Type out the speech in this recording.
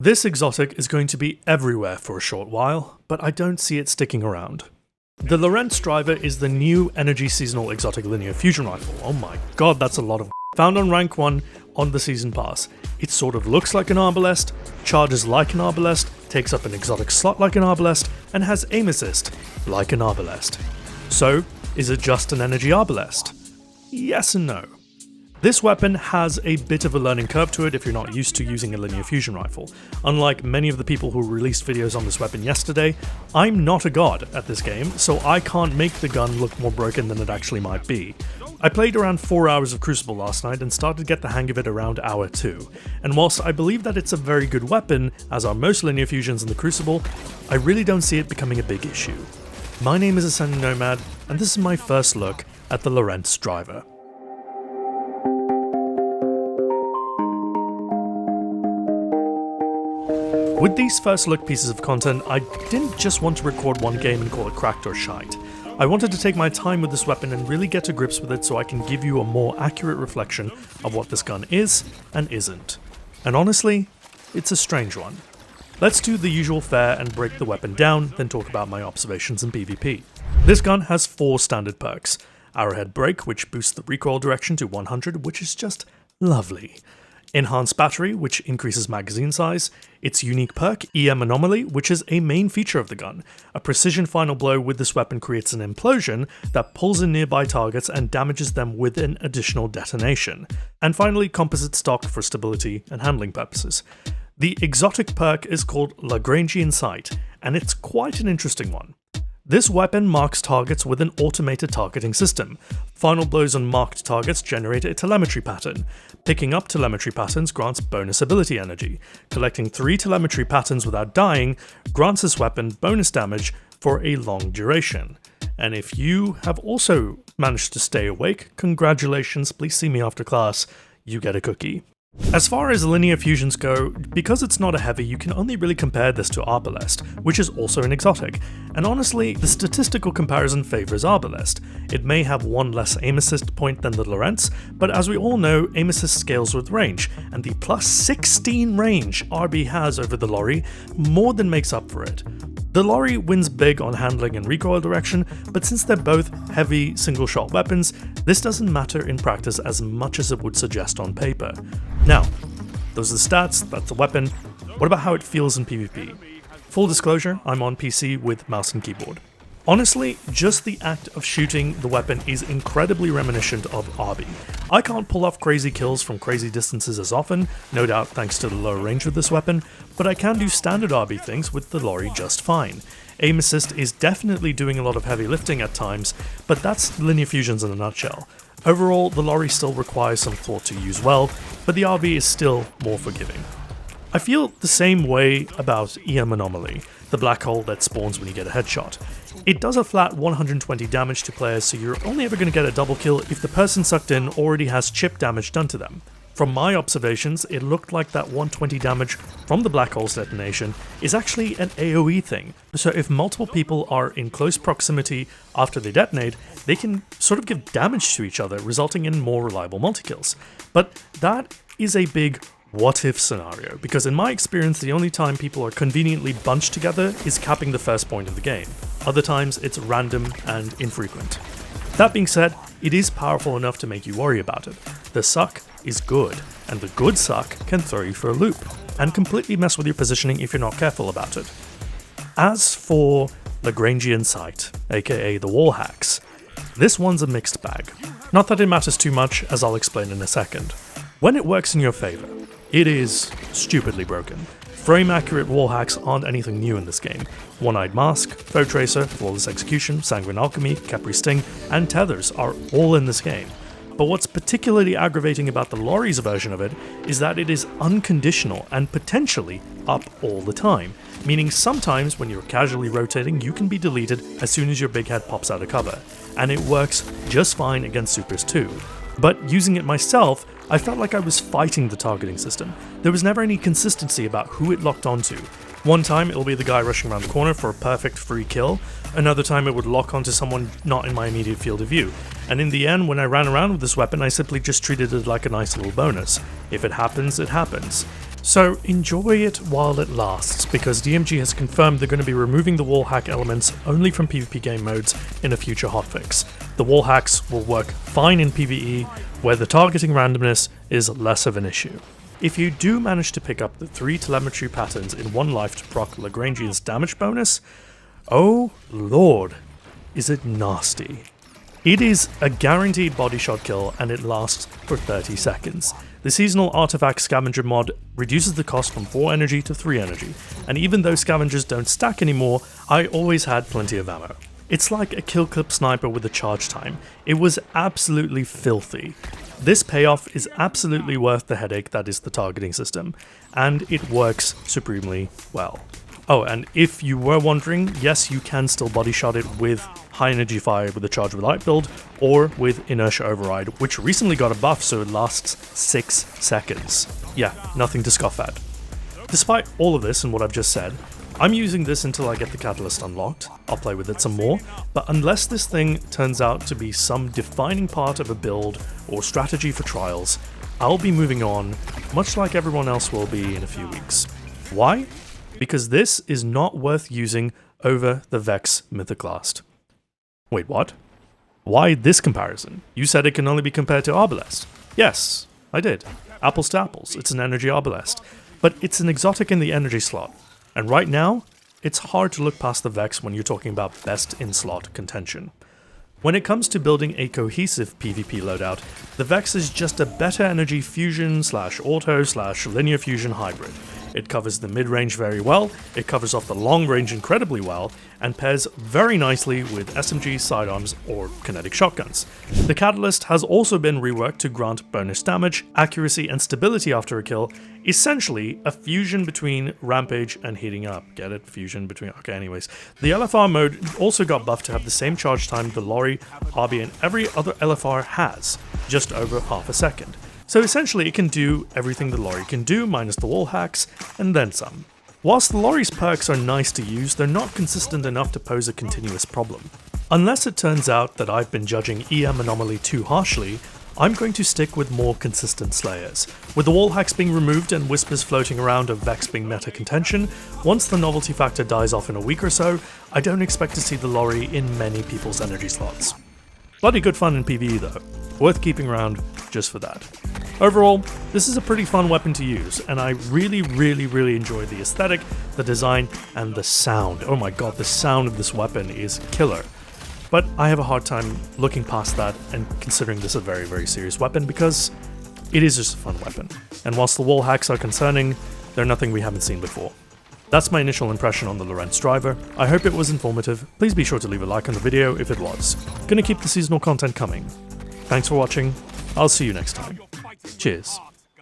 This exotic is going to be everywhere for a short while, but I don't see it sticking around. The Lorentz Driver is the new energy seasonal exotic linear fusion rifle. Oh my god, that's a lot of found on rank 1 on the season pass. It sort of looks like an Arbalest, charges like an Arbalest, takes up an exotic slot like an Arbalest, and has aim assist like an Arbalest. So, is it just an energy Arbalest? Yes and no. This weapon has a bit of a learning curve to it if you're not used to using a linear fusion rifle. Unlike many of the people who released videos on this weapon yesterday, I'm not a god at this game, so I can't make the gun look more broken than it actually might be. I played around 4 hours of Crucible last night and started to get the hang of it around hour 2, and whilst I believe that it's a very good weapon, as are most linear fusions in the Crucible, I really don't see it becoming a big issue. My name is Ascendant Nomad, and this is my first look at the Lorentz Driver. With these first look pieces of content, I didn't just want to record one game and call it cracked or shite. I wanted to take my time with this weapon and really get to grips with it so I can give you a more accurate reflection of what this gun is and isn't. And honestly, it's a strange one. Let's do the usual fare and break the weapon down, then talk about my observations in PvP. This gun has 4 standard perks. Arrowhead Break, which boosts the recoil direction to 100, which is just lovely. Enhanced Battery, which increases magazine size. Its unique perk, EM Anomaly, which is a main feature of the gun. A precision final blow with this weapon creates an implosion that pulls in nearby targets and damages them with an additional detonation. And finally, Composite Stock for stability and handling purposes. The exotic perk is called Lagrangian Sight, and it's quite an interesting one. This weapon marks targets with an automated targeting system. Final blows on marked targets generate a telemetry pattern. Picking up telemetry patterns grants bonus ability energy. Collecting 3 telemetry patterns without dying grants this weapon bonus damage for a long duration. And if you have also managed to stay awake, congratulations, please see me after class, you get a cookie. As far as linear fusions go, because it's not a heavy, you can only really compare this to Arbalest, which is also an exotic, and honestly, the statistical comparison favours Arbalest. It may have 1 less aim assist point than the Lorentz, but as we all know, aim assist scales with range, and the plus 16 range RB has over the Lorry more than makes up for it. The Lorry wins big on handling and recoil direction, but since they're both heavy single-shot weapons, this doesn't matter in practice as much as it would suggest on paper. Now, those are the stats, that's the weapon. What about how it feels in PvP? Full disclosure, I'm on PC with mouse and keyboard. Honestly, just the act of shooting the weapon is incredibly reminiscent of RB. I can't pull off crazy kills from crazy distances as often, no doubt thanks to the low range of this weapon, but I can do standard RB things with the Lorry just fine. Aim assist is definitely doing a lot of heavy lifting at times, but that's linear fusions in a nutshell. Overall, the Lorry still requires some thought to use well, but the RB is still more forgiving. I feel the same way about EM Anomaly, the black hole that spawns when you get a headshot. It does a flat 120 damage to players, so you're only ever going to get a double kill if the person sucked in already has chip damage done to them. From my observations, it looked like that 120 damage from the black hole's detonation is actually an AoE thing, so if multiple people are in close proximity after they detonate, they can sort of give damage to each other, resulting in more reliable multi-kills. But that is a big what-if scenario, because in my experience the only time people are conveniently bunched together is capping the first point of the game. Other times it's random and infrequent. That being said, it is powerful enough to make you worry about it. The suck is good, and the good suck can throw you for a loop, and completely mess with your positioning if you're not careful about it. As for Lagrangian Sight, aka the wallhacks, this one's a mixed bag. Not that it matters too much, as I'll explain in a second. When it works in your favour, it is stupidly broken. Frame-accurate wallhacks aren't anything new in this game. One-Eyed Mask, Foe Tracer, Flawless Execution, Sanguine Alchemy, Capri Sting, and Tethers are all in this game. But what's particularly aggravating about the Lorry's version of it is that it is unconditional and potentially up all the time, meaning sometimes when you're casually rotating you can be deleted as soon as your big head pops out of cover, and it works just fine against supers too. But using it myself, I felt like I was fighting the targeting system. There was never any consistency about who it locked onto. One time it'll be the guy rushing around the corner for a perfect free kill, another time it would lock onto someone not in my immediate field of view, and in the end when I ran around with this weapon I simply just treated it like a nice little bonus. If it happens, it happens. So enjoy it while it lasts, because DMG has confirmed they're going to be removing the wall hack elements only from PvP game modes in a future hotfix. The wall hacks will work fine in PvE, where the targeting randomness is less of an issue. If you do manage to pick up the 3 telemetry patterns in one life to proc Lagrangian's damage bonus, oh lord, is it nasty. It is a guaranteed body shot kill and it lasts for 30 seconds. The seasonal artifact scavenger mod reduces the cost from 4 energy to 3 energy, and even though scavengers don't stack anymore, I always had plenty of ammo. It's like a kill clip sniper with a charge time. It was absolutely filthy. This payoff is absolutely worth the headache that is the targeting system, and it works supremely well. Oh, and if you were wondering, yes, you can still body shot it with high energy fire with a charge relight build, or with inertia override, which recently got a buff so it lasts 6 seconds. Yeah, nothing to scoff at. Despite all of this and what I've just said, I'm using this until I get the catalyst unlocked. I'll play with it some more, but unless this thing turns out to be some defining part of a build or strategy for trials, I'll be moving on, much like everyone else will be in a few weeks. Why? Because this is not worth using over the Vex Mythoclast. Wait, what? Why this comparison? You said it can only be compared to Arbalest. Yes, I did. Apples to apples, it's an energy Arbalest. But it's an exotic in the energy slot. And right now, it's hard to look past the Vex when you're talking about best in-slot contention. When it comes to building a cohesive PvP loadout, the Vex is just a better energy fusion / auto / linear fusion hybrid. It covers the mid-range very well, it covers off the long range incredibly well, and pairs very nicely with SMGs, sidearms, or kinetic shotguns. The catalyst has also been reworked to grant bonus damage, accuracy, and stability after a kill, essentially a fusion between rampage and heating up. Get it? Fusion between... okay, anyways. The LFR mode also got buffed to have the same charge time the Lorry, RB, and every other LFR has, just over half a second. So essentially it can do everything the Lorry can do, minus the wall hacks, and then some. Whilst the Lorry's perks are nice to use, they're not consistent enough to pose a continuous problem. Unless it turns out that I've been judging EM Anomaly too harshly, I'm going to stick with more consistent slayers. With the wall hacks being removed and whispers floating around of Vex being meta contention, once the novelty factor dies off in a week or so, I don't expect to see the Lorry in many people's energy slots. Bloody good fun in PvE though, worth keeping around just for that. Overall, this is a pretty fun weapon to use, and I really enjoy the aesthetic, the design, and the sound. Oh my god, the sound of this weapon is killer. But I have a hard time looking past that and considering this a very serious weapon, because it is just a fun weapon. And whilst the wall hacks are concerning, they're nothing we haven't seen before. That's my initial impression on the Lorentz Driver. I hope it was informative. Please be sure to leave a like on the video if it was. Gonna keep the seasonal content coming. Thanks for watching. I'll see you next time. Cheers.